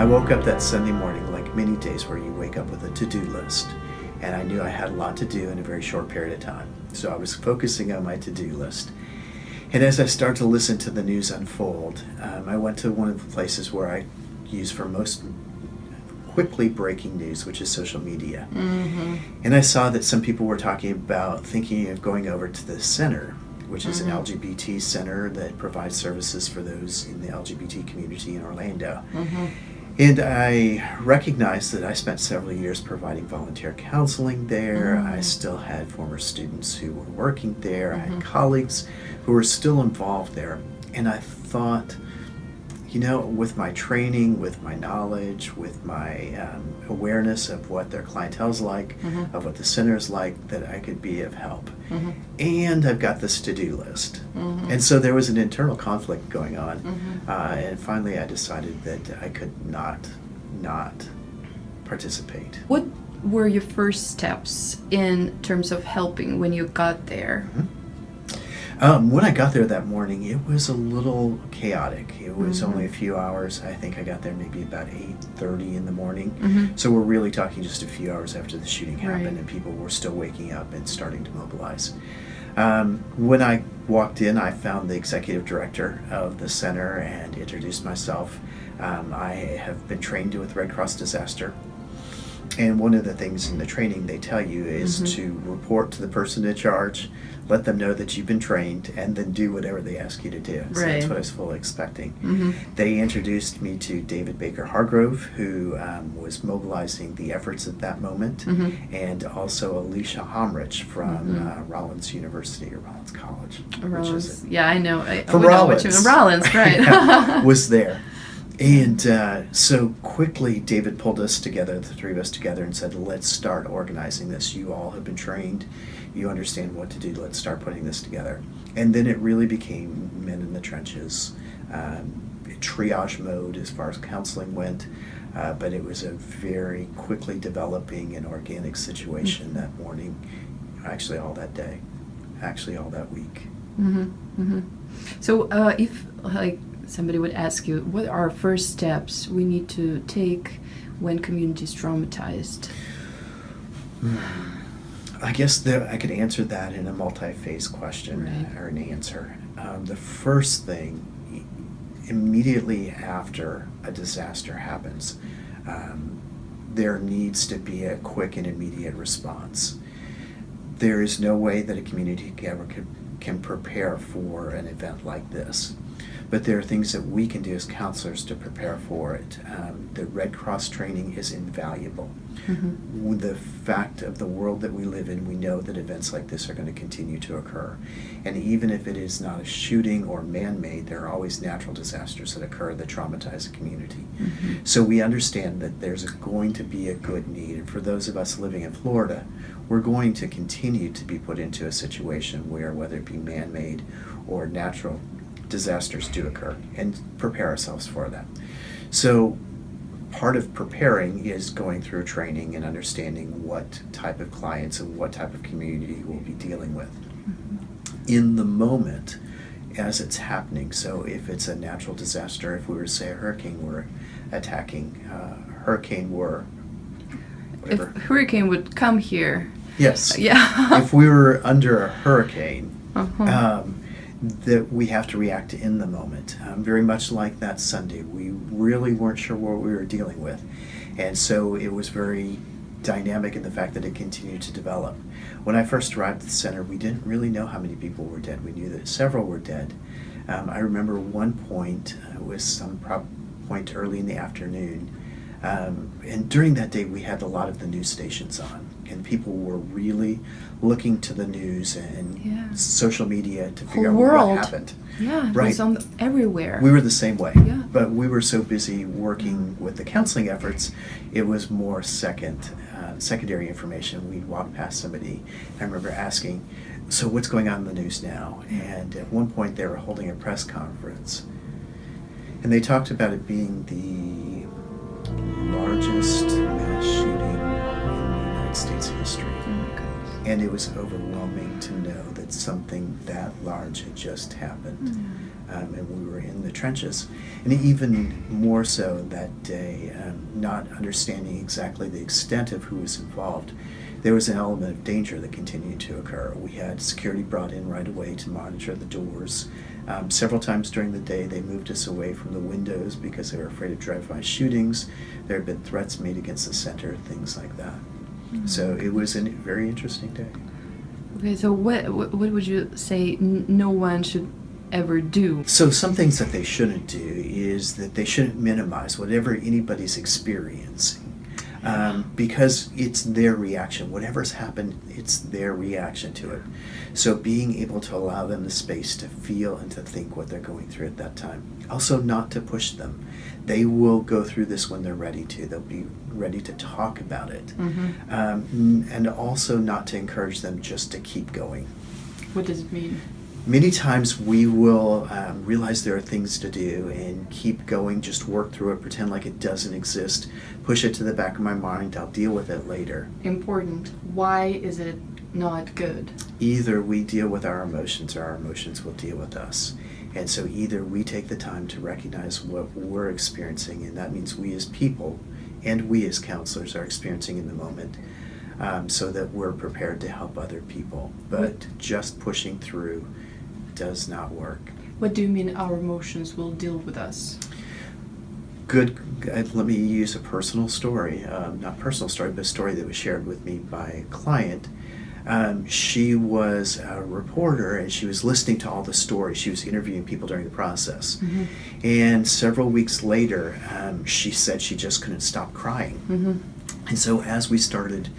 woke up that Sunday morning, like many days where you wake up with a to-do list, and I knew I had a lot to do in a very short period of time. So I was focusing on my to-do list. And as I started to listen to the news unfold, I went to one of the places where I use for most quickly breaking news, which is social media. Mm-hmm. And I saw that some people were talking about thinking of going over to the center, which is an LGBT center that provides services for those in the LGBT community in Orlando. Mm-hmm. And I recognized that I spent several years providing volunteer counseling there. I still had former students who were working there. I had colleagues who were still involved there. And I thought, you know, with my training, with my knowledge, with my awareness of what their clientele's like, of what the center's like, that I could be of help. And I've got this to-do list. And so there was an internal conflict going on. And finally I decided that I could not participate. What were your first steps in terms of helping when you got there? When I got there that morning, it was a little chaotic. It was only a few hours. I think I got there maybe about 8:30 in the morning. So we're really talking just a few hours after the shooting happened, and people were still waking up and starting to mobilize. When I walked in, I found the executive director of the center and introduced myself. I have been trained with Red Cross Disaster. And one of the things in the training they tell you is to report to the person in charge, let them know that you've been trained, and then do whatever they ask you to do. So that's what I was fully expecting. They introduced me to David Baker Hargrove, who was mobilizing the efforts at that moment, and also Alicia Homrich from Rollins University or Rollins College. Rollins, yeah, I know. From Rollins. Rollins, right. Yeah, was there. And so quickly David pulled us together, the three of us together, and said, let's start organizing this. You all have been trained. You understand what to do. Let's start putting this together. And then it really became men in the trenches, triage mode as far as counseling went. But it was a very quickly developing and organic situation that morning, actually all that day, actually all that week. So if somebody would ask you, what are first steps we need to take when community is traumatized? I guess I could answer that in a multi-phase question or an answer. The first thing, immediately after a disaster happens, there needs to be a quick and immediate response. There is no way that a community ever can prepare for an event like this. But there are things that we can do as counselors to prepare for it. The Red Cross training is invaluable. With the fact of the world that we live in, we know that events like this are going to continue to occur. And even if it is not a shooting or man-made, there are always natural disasters that occur that traumatize a community. So we understand that there's going to be a good need. And for those of us living in Florida, we're going to continue to be put into a situation where, whether it be man-made or natural, disasters do occur, and prepare ourselves for that. So part of preparing is going through training and understanding what type of clients and what type of community we'll be dealing with in the moment as it's happening. So if it's a natural disaster, if we were to say a hurricane were attacking, If hurricane would come here. Yes. Yeah. If we were under a hurricane, that we have to react in the moment. Very much like that Sunday, we really weren't sure what we were dealing with. And so it was very dynamic in the fact that it continued to develop. When I first arrived at the center, we didn't really know how many people were dead. We knew that several were dead. I remember one point, it was some point early in the afternoon, and during that day we had a lot of the news stations on, and people were really looking to the news and social media to figure out what happened. Yeah, it was on everywhere. We were the same way, but we were so busy working with the counseling efforts, it was more secondary information. We'd walk past somebody, and I remember asking, so what's going on in the news now? And at one point they were holding a press conference, and they talked about it being the largest mass shooting in United States history. And it was overwhelming to know that something that large had just happened. And we were in the trenches. And even more so that day, not understanding exactly the extent of who was involved, there was an element of danger that continued to occur. We had security brought in right away to monitor the doors. Several times during the day, they moved us away from the windows because they were afraid of drive-by shootings. There had been threats made against the center, things like that. So it was a very interesting day. Okay, so what would you say no one should ever do? So some things that they shouldn't do is that they shouldn't minimize whatever anybody's experiencing. Because it's their reaction. Whatever's happened, it's their reaction to it. So being able to allow them the space to feel and to think what they're going through at that time. Also not to push them. They will go through this when they're ready to. They'll be ready to talk about it. And also not to encourage them just to keep going. What does it mean? Many times we will realize there are things to do and keep going, just work through it, pretend like it doesn't exist, push it to the back of my mind, I'll deal with it later. Important. Why is it not good? Either we deal with our emotions or our emotions will deal with us. And so either we take the time to recognize what we're experiencing, and that means we as people and we as counselors are experiencing in the moment, so that we're prepared to help other people. But just pushing through does not work. What do you mean our emotions will deal with us? Good. Let me use a personal story, not personal story, but a story that was shared with me by a client. She was a reporter and she was listening to all the stories. She was interviewing people during the process. And several weeks later, she said she just couldn't stop crying. And so as we started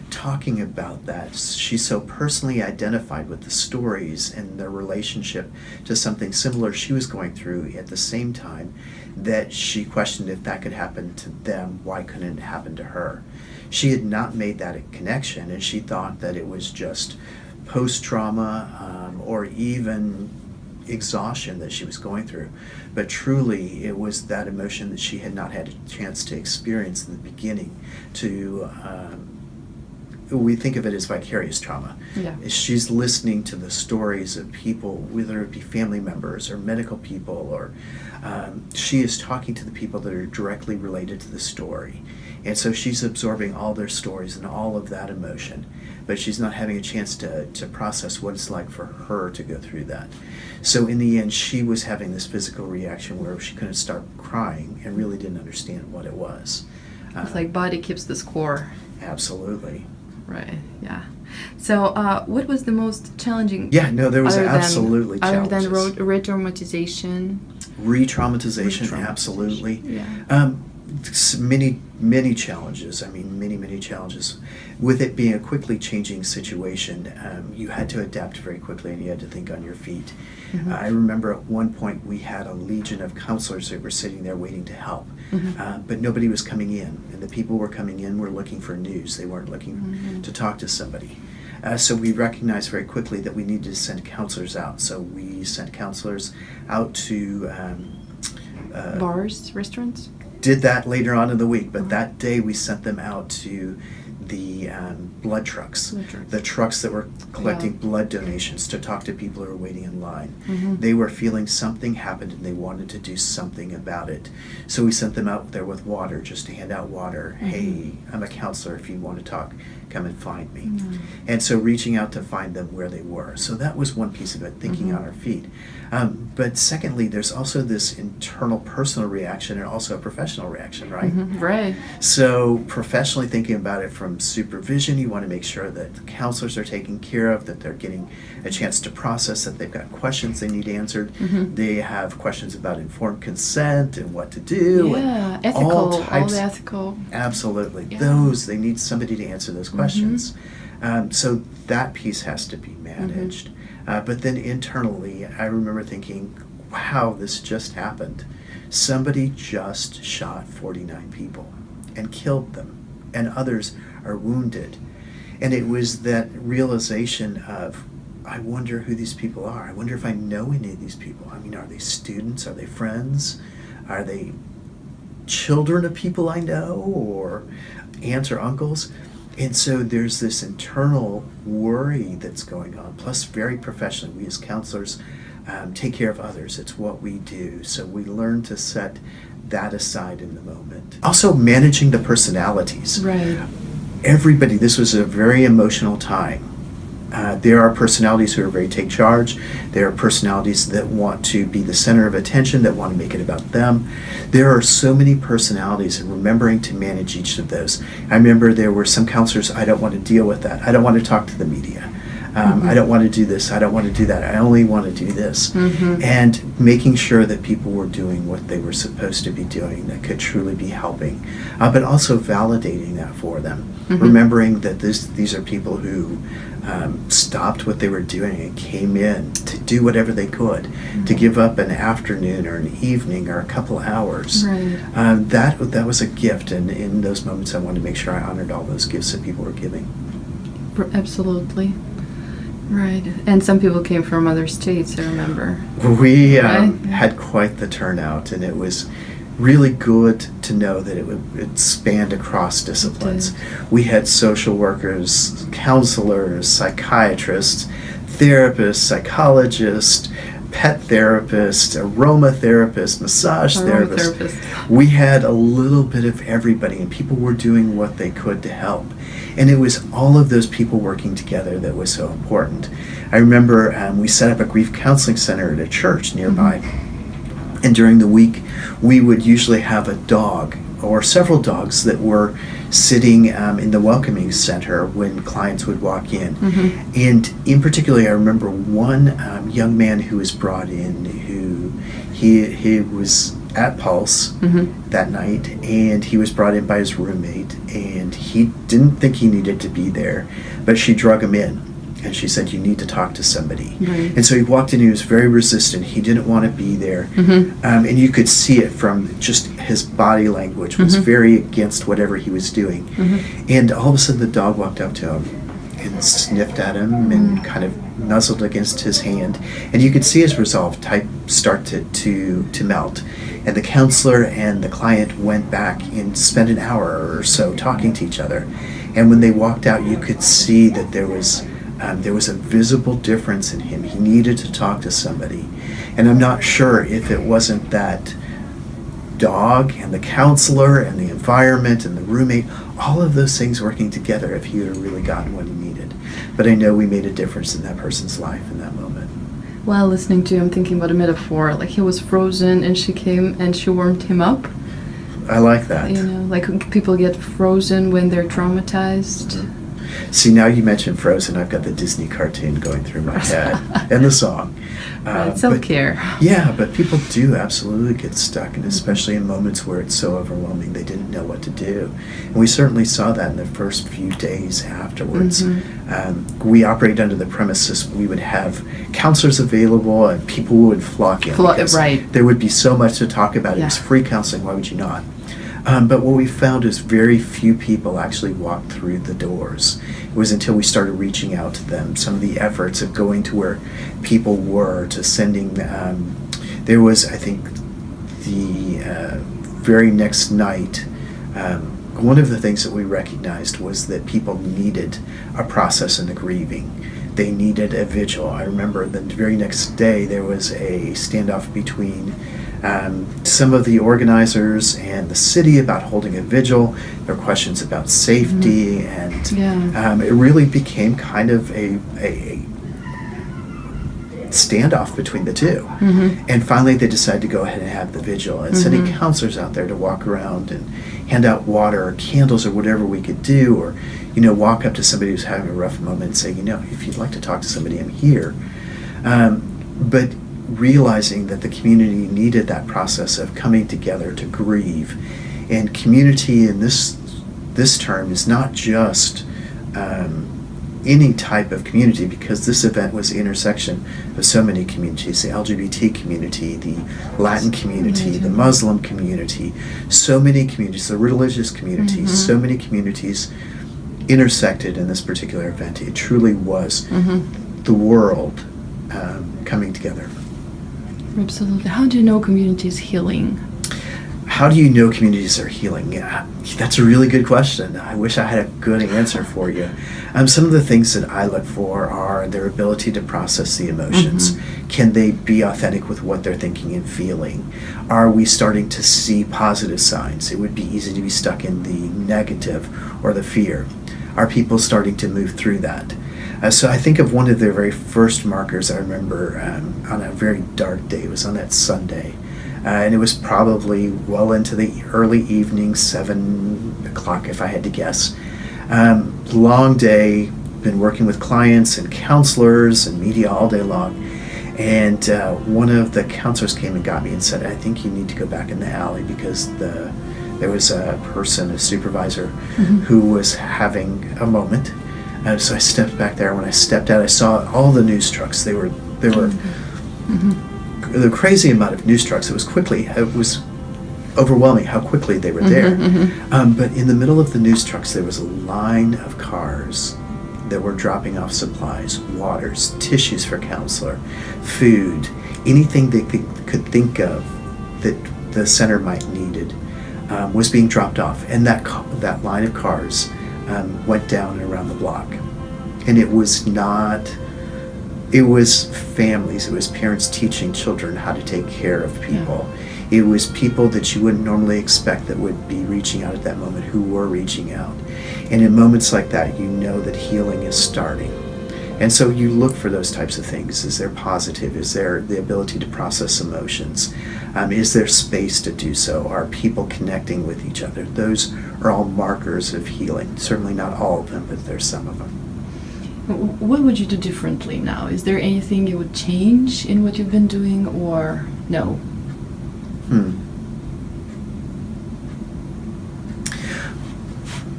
talking about that, she so personally identified with the stories and their relationship to something similar she was going through at the same time that she questioned if that could happen to them, why couldn't it happen to her? She had not made that connection, and she thought that it was just post-trauma or even exhaustion that she was going through. But truly, it was that emotion that she had not had a chance to experience in the beginning. We think of it as vicarious trauma. Yeah. She's listening to the stories of people, whether it be family members or medical people, or she is talking to the people that are directly related to the story. And so she's absorbing all their stories and all of that emotion, but she's not having a chance to process what it's like for her to go through that. So in the end, she was having this physical reaction where she couldn't start crying and really didn't understand what it was. It's like body keeps the score. Absolutely. Right, yeah. So what was the most challenging? Yeah, no, there was absolutely other challenges. than re-traumatization? Re-traumatization, absolutely. Yeah. Many challenges. I mean, many challenges. With it being a quickly changing situation, you had to adapt very quickly and you had to think on your feet. I remember at one point we had a legion of counselors that were sitting there waiting to help, but nobody was coming in, and the people who were coming in were looking for news. They weren't looking to talk to somebody. So we recognized very quickly that we needed to send counselors out. So we sent counselors out to bars, restaurants? Did that later on in the week, but that day we sent them out to the blood trucks, the trucks that were collecting blood donations to talk to people who were waiting in line. They were feeling something happened and they wanted to do something about it. So we sent them out there with water, just to hand out water. Hey, I'm a counselor. If you want to talk, come and find me. And so reaching out to find them where they were. So that was one piece of it, thinking on our feet. But secondly, there's also this internal personal reaction and also a professional reaction, right? Right. So professionally thinking about it from supervision, you want to make sure that the counselors are taken care of, that they're getting a chance to process, that they've got questions they need answered. They have questions about informed consent and what to do. Yeah, and ethical, all all the ethical. Absolutely. Yeah. They need somebody to answer those questions. So that piece has to be managed. But then internally, I remember thinking, wow, this just happened. Somebody just shot 49 people and killed them, and others are wounded. And it was that realization of, I wonder who these people are. I wonder if I know any of these people. I mean, are they students? Are they friends? Are they children of people I know, or aunts or uncles? And so there's this internal worry that's going on, plus very professionally, we as counselors take care of others. It's what we do. So we learn to set that aside in the moment. Also managing the personalities. Right. Everybody, this was a very emotional time. There are personalities who are very take charge. There are personalities that want to be the center of attention, that want to make it about them. There are so many personalities, and remembering to manage each of those. I remember there were some counselors, I don't want to deal with that. I don't want to talk to the media. I don't want to do this. I don't want to do that. I only want to do this. Mm-hmm. And making sure that people were doing what they were supposed to be doing that could truly be helping. But also validating that for them. Mm-hmm. Remembering that these are people who stopped what they were doing and came in to do whatever they could, to give up an afternoon or an evening or a couple hours. Right. That was a gift, and in those moments I wanted to make sure I honored all those gifts that people were giving. Absolutely. Right. And some people came from other states, I remember. We Right. had quite the turnout, and it was really good to know that it spanned across disciplines. We had social workers, counselors, psychiatrists, therapists, psychologists, pet therapists, aromatherapists, massage therapists. Aromatherapist. We had a little bit of everybody, and people were doing what they could to help. And it was all of those people working together that was so important. I remember we set up a grief counseling center at a church nearby. Mm-hmm. And during the week, we would usually have a dog or several dogs that were sitting in the welcoming center when clients would walk in. Mm-hmm. And in particular, I remember one young man who was brought in who he was at Pulse Mm-hmm. that night, and he was brought in by his roommate, and he didn't think he needed to be there, but she drug him in. And she said, you need to talk to somebody. Right. And so he walked in, he was very resistant. He didn't want to be there. Mm-hmm. And you could see it from just his body language was Mm-hmm. very against whatever he was doing. Mm-hmm. And all of a sudden the dog walked up to him and sniffed at him and kind of nuzzled against his hand. And you could see his resolve start to melt. And the counselor and the client went back and spent an hour or so talking to each other. And when they walked out, you could see that there was a visible difference in him. He needed to talk to somebody. And I'm not sure if it wasn't that dog and the counselor and the environment and the roommate, all of those things working together, if he had really gotten what he needed. But I know we made a difference in that person's life in that moment. While listening to you, I'm thinking about a metaphor. Like he was frozen and she came and she warmed him up. I like that. You know, like people get frozen when they're traumatized. See, now you mentioned Frozen, I've got the Disney cartoon going through my head and the song. Right, self-care. Yeah, but people do absolutely get stuck, and especially in moments where it's so overwhelming they didn't know what to do. And we certainly saw that in the first few days afterwards. Mm-hmm. We operated under the premises we would have counselors available and people would flock in. Because right. there would be so much to talk about. It was Yeah. free counseling, why would you not? But what we found is very few people actually walked through the doors. It was until we started reaching out to them, some of the efforts of going to where people were, to sending, there was, I think, the very next night, one of the things that we recognized was that people needed a process in the grieving. They needed a vigil. I remember the very next day there was a standoff between some of the organizers and the city about holding a vigil. There were questions about safety, and it really became kind of a standoff between the two. Mm-hmm. And finally they decided to go ahead and have the vigil, and sending counselors out there to walk around and hand out water or candles or whatever we could do, or walk up to somebody who's having a rough moment and say, if you'd like to talk to somebody, I'm here. But realizing that the community needed that process of coming together to grieve. And community in this term is not just any type of community, because this event was the intersection of so many communities: the LGBT community, the Latin community, the Muslim community, so many communities, the religious communities, so many communities intersected in this particular event. It truly was the world coming together. Absolutely. How do you know community is healing? How do you know communities are healing? Yeah, that's a really good question. I wish I had a good answer for you. Some of the things that I look for are their ability to process the emotions. Can they be authentic with what they're thinking and feeling? Are we starting to see positive signs? It would be easy to be stuck in the negative or the fear. Are people starting to move through that? So I think of one of the very first markers I remember on a very dark day. It was on that Sunday. And it was probably well into the early evening, 7 o'clock if I had to guess. Long day, been working with clients and counselors and media all day long. And one of the counselors came and got me and said, I think you need to go back in the alley because there was a person, a supervisor, who was having a moment. So I stepped back there. When I stepped out, I saw all the news trucks. They were the crazy amount of news trucks. It was overwhelming how quickly they were there. But in the middle of the news trucks, there was a line of cars that were dropping off supplies, waters, tissues for counselor, food, anything they could think of that the center might needed was being dropped off. And that line of cars went down and around the block. And it was families, it was parents teaching children how to take care of people. Yeah. It was people that you wouldn't normally expect that would be reaching out at that moment who were reaching out. And in moments like that, you know that healing is starting. And so you look for those types of things. Is there positive? Is there the ability to process emotions? Is there space to do so? Are people connecting with each other? Those are all markers of healing. Certainly not all of them, but there's some of them. What would you do differently now? Is there anything you would change in what you've been doing, or no?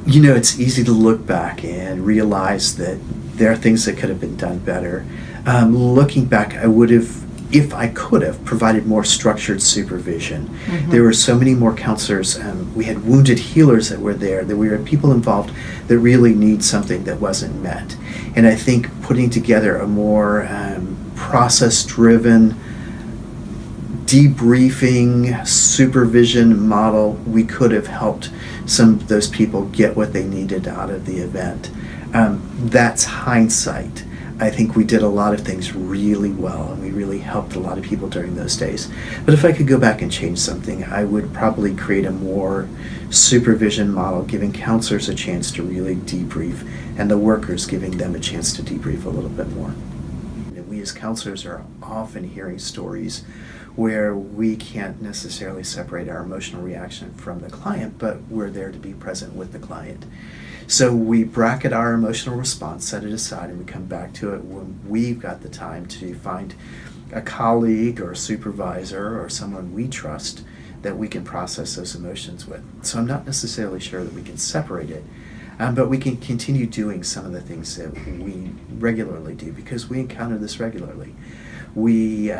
You know, it's easy to look back and realize that there are things that could have been done better. Looking back, I would have, if I could have, provided more structured supervision. There were so many more counselors. We had wounded healers that were there. We had people involved that really need something that wasn't met. And I think putting together a more process-driven, debriefing, supervision model, we could have helped some of those people get what they needed out of the event. That's hindsight. I think we did a lot of things really well, and we really helped a lot of people during those days. But if I could go back and change something, I would probably create a more supervision model, giving counselors a chance to really debrief, and the workers giving them a chance to debrief a little bit more. And we as counselors are often hearing stories where we can't necessarily separate our emotional reaction from the client, but we're there to be present with the client. So we bracket our emotional response, set it aside, and we come back to it when we've got the time to find a colleague or a supervisor or someone we trust that we can process those emotions with. So I'm not necessarily sure that we can separate it, but we can continue doing some of the things that we regularly do because we encounter this regularly. We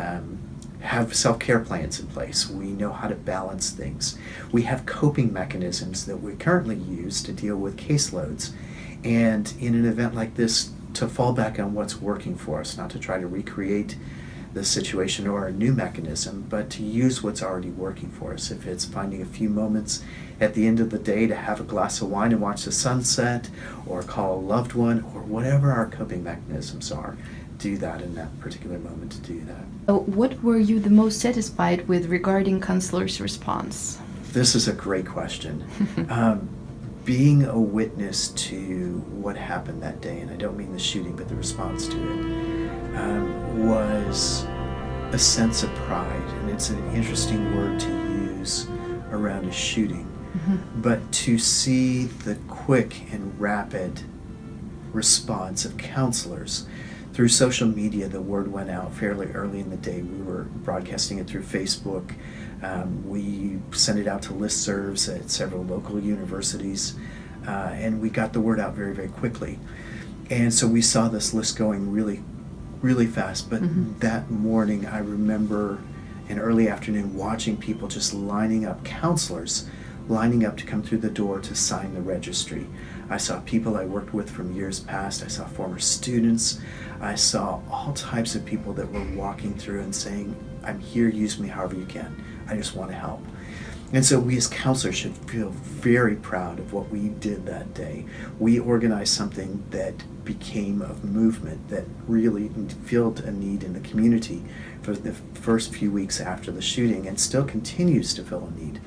have self-care plans in place. We know how to balance things. We have coping mechanisms that we currently use to deal with caseloads. And in an event like this, to fall back on what's working for us, not to try to recreate the situation or a new mechanism, but to use what's already working for us. If it's finding a few moments at the end of the day to have a glass of wine and watch the sunset, or call a loved one, or whatever our coping mechanisms are, do that in that particular moment to do that. What were you the most satisfied with regarding counselor's response? This is a great question. Being a witness to what happened that day, and I don't mean the shooting, but the response to it, was a sense of pride. And it's an interesting word to use around a shooting. But to see the quick and rapid response of counselors. Through social media, the word went out fairly early in the day. We were broadcasting it through Facebook. We sent it out to listservs at several local universities, and we got the word out very, very quickly. And so we saw this list going really, really fast. But that morning, I remember in early afternoon watching people just lining up, counselors lining up to come through the door to sign the registry. I saw people I worked with from years past. I saw former students. I saw all types of people that were walking through and saying, I'm here, use me however you can. I just want to help. And so we as counselors should feel very proud of what we did that day. We organized something that became a movement that really filled a need in the community for the first few weeks after the shooting, and still continues to fill a need.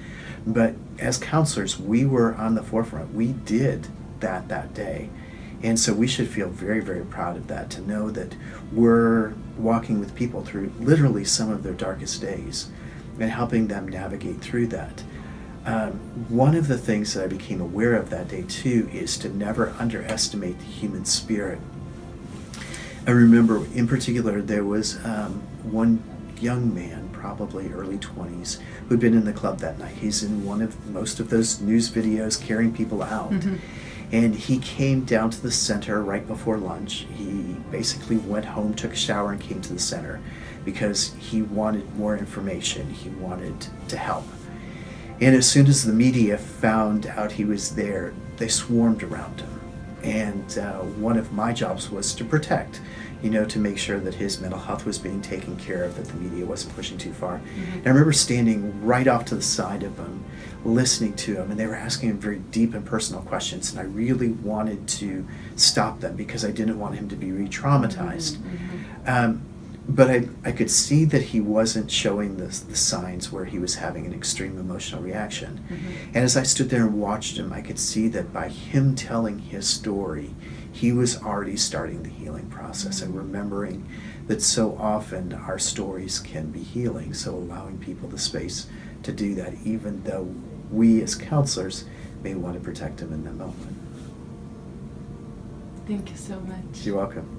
But as counselors, we were on the forefront. We did that day. And so we should feel very, very proud of that, to know that we're walking with people through literally some of their darkest days and helping them navigate through that. One of the things that I became aware of that day too is to never underestimate the human spirit. I remember in particular there was one young man, probably early 20s, who'd been in the club that night. He's in most of those news videos carrying people out. Mm-hmm. And he came down to the center right before lunch. He basically went home, took a shower, and came to the center because he wanted more information. He wanted to help. And as soon as the media found out he was there, they swarmed around him. And one of my jobs was to protect, to make sure that his mental health was being taken care of, that the media wasn't pushing too far. Mm-hmm. And I remember standing right off to the side of him, listening to him, and they were asking him very deep and personal questions, and I really wanted to stop them because I didn't want him to be re-traumatized. Mm-hmm. But I could see that he wasn't showing the signs where he was having an extreme emotional reaction. Mm-hmm. And as I stood there and watched him, I could see that by him telling his story, he was already starting the healing process, and remembering that so often our stories can be healing. So allowing people the space to do that, even though we as counselors may want to protect them in that moment. Thank you so much. You're welcome.